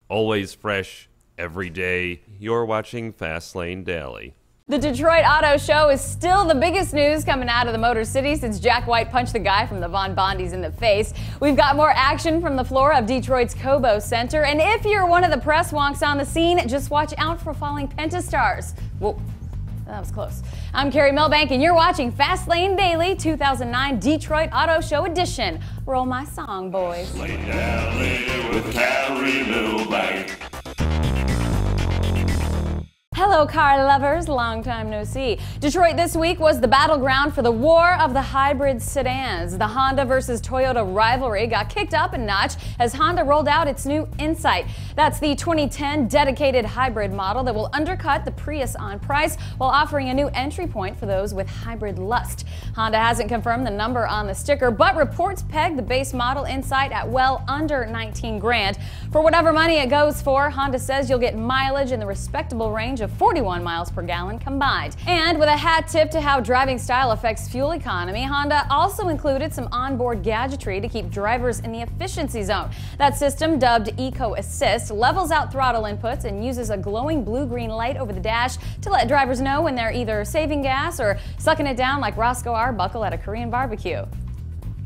always fresh, every day. You're watching Fastlane Daily. The Detroit Auto Show is still the biggest news coming out of the Motor City since Jack White punched the guy from the Von Bondys in the face. We've got more action from the floor of Detroit's Cobo Center, and if you're one of the press wonks on the scene, just watch out for falling pentastars. Whoa, that was close. I'm Carrie Milbank, and you're watching Fastlane Daily 2009 Detroit Auto Show Edition. Roll my song, boys. Lay down with Carrie Milbank. Hello, car lovers. Long time no see. Detroit this week was the battleground for the war of the hybrid sedans. The Honda versus Toyota rivalry got kicked up a notch as Honda rolled out its new Insight. That's the 2010 dedicated hybrid model that will undercut the Prius on price while offering a new entry point for those with hybrid lust. Honda hasn't confirmed the number on the sticker, but reports peg the base model Insight at well under 19 grand. For whatever money it goes for, Honda says you'll get mileage in the respectable range of 41 miles per gallon combined. And with a hat tip to how driving style affects fuel economy, Honda also included some onboard gadgetry to keep drivers in the efficiency zone. That system, dubbed Eco Assist, levels out throttle inputs and uses a glowing blue-green light over the dash to let drivers know when they're either saving gas or sucking it down like Roscoe Arbuckle at a Korean barbecue.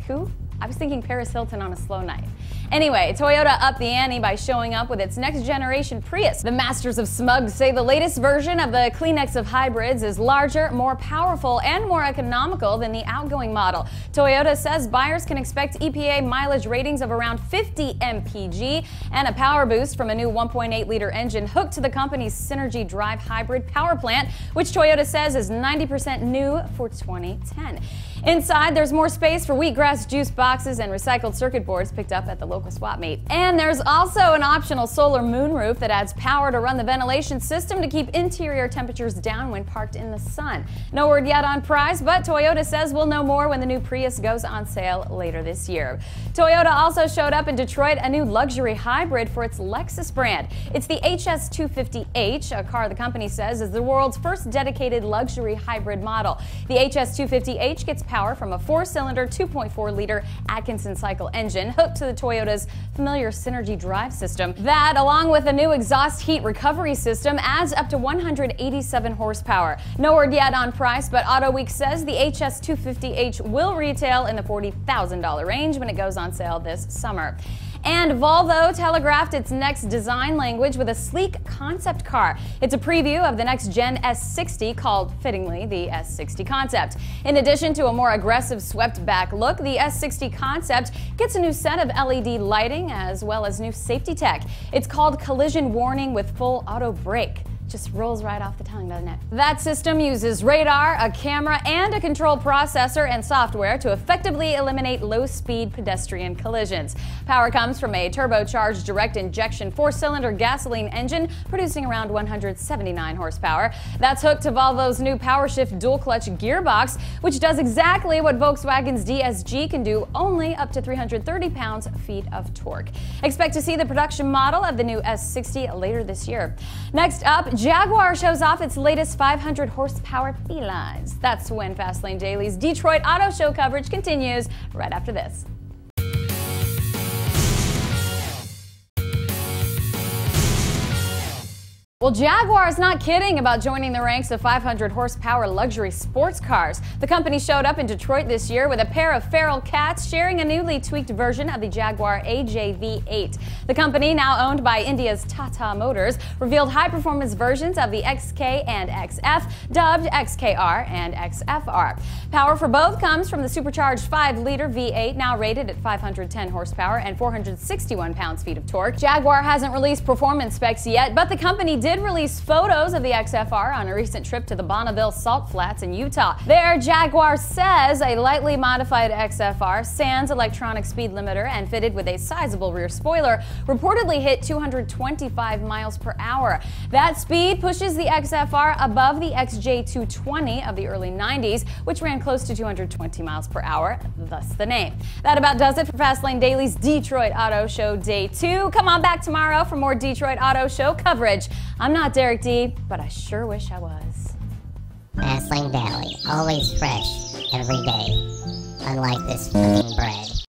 Who? I was thinking Paris Hilton on a slow night. Anyway, Toyota upped the ante by showing up with its next generation Prius. The masters of smug say the latest version of the Kleenex of hybrids is larger, more powerful, and more economical than the outgoing model. Toyota says buyers can expect EPA mileage ratings of around 50 mpg and a power boost from a new 1.8-liter engine hooked to the company's Synergy Drive hybrid power plant, which Toyota says is 90% new for 2010. Inside, there's more space for wheatgrass juice boxes and recycled circuit boards picked up at the local swap meet. And there's also an optional solar moonroof that adds power to run the ventilation system to keep interior temperatures down when parked in the sun. No word yet on price, but Toyota says we'll know more when the new Prius goes on sale later this year. Toyota also showed up in Detroit a new luxury hybrid for its Lexus brand. It's the HS250h, a car the company says is the world's first dedicated luxury hybrid model. The HS250h gets power from a 4-cylinder 2.4-liter Atkinson cycle engine hooked to the Toyota's familiar Synergy Drive system. That, along with a new exhaust heat recovery system, adds up to 187 horsepower. No word yet on price, but Auto Week says the HS250h will retail in the $40,000 range when it goes on sale this summer. And Volvo telegraphed its next design language with a sleek concept car. It's a preview of the next-gen S60 called, fittingly, the S60 Concept. In addition to a more aggressive swept-back look, the S60 Concept gets a new set of LED lighting as well as new safety tech. It's called Collision Warning with Full Auto Brake. Just rolls right off the tongue, doesn't it? That system uses radar, a camera, and a control processor and software to effectively eliminate low-speed pedestrian collisions. Power comes from a turbocharged direct injection 4-cylinder gasoline engine producing around 179 horsepower. That's hooked to Volvo's new PowerShift dual-clutch gearbox, which does exactly what Volkswagen's DSG can do, only up to 330 pounds-feet of torque. Expect to see the production model of the new S60 later this year. Next up, Jaguar shows off its latest 500 horsepower felines. That's when Fastlane Daily's Detroit Auto Show coverage continues right after this. Well, Jaguar is not kidding about joining the ranks of 500 horsepower luxury sports cars. The company showed up in Detroit this year with a pair of feral cats sharing a newly tweaked version of the Jaguar AJV8. The company, now owned by India's Tata Motors, revealed high-performance versions of the XK and XF, dubbed XKR and XFR. Power for both comes from the supercharged 5-liter V8, now rated at 510 horsepower and 461 pounds-feet of torque. Jaguar hasn't released performance specs yet, but the company did release photos of the XFR on a recent trip to the Bonneville Salt Flats in Utah. There, Jaguar says a lightly modified XFR, sans electronic speed limiter and fitted with a sizable rear spoiler, reportedly hit 225 miles per hour. That speed pushes the XFR above the XJ220 of the early 90s, which ran close to 220 miles per hour, thus the name. That about does it for Fastlane Daily's Detroit Auto Show Day 2. Come on back tomorrow for more Detroit Auto Show coverage. I'm not Derek D, but I sure wish I was. Fastlane Daily, always fresh, every day. Unlike this fucking bread.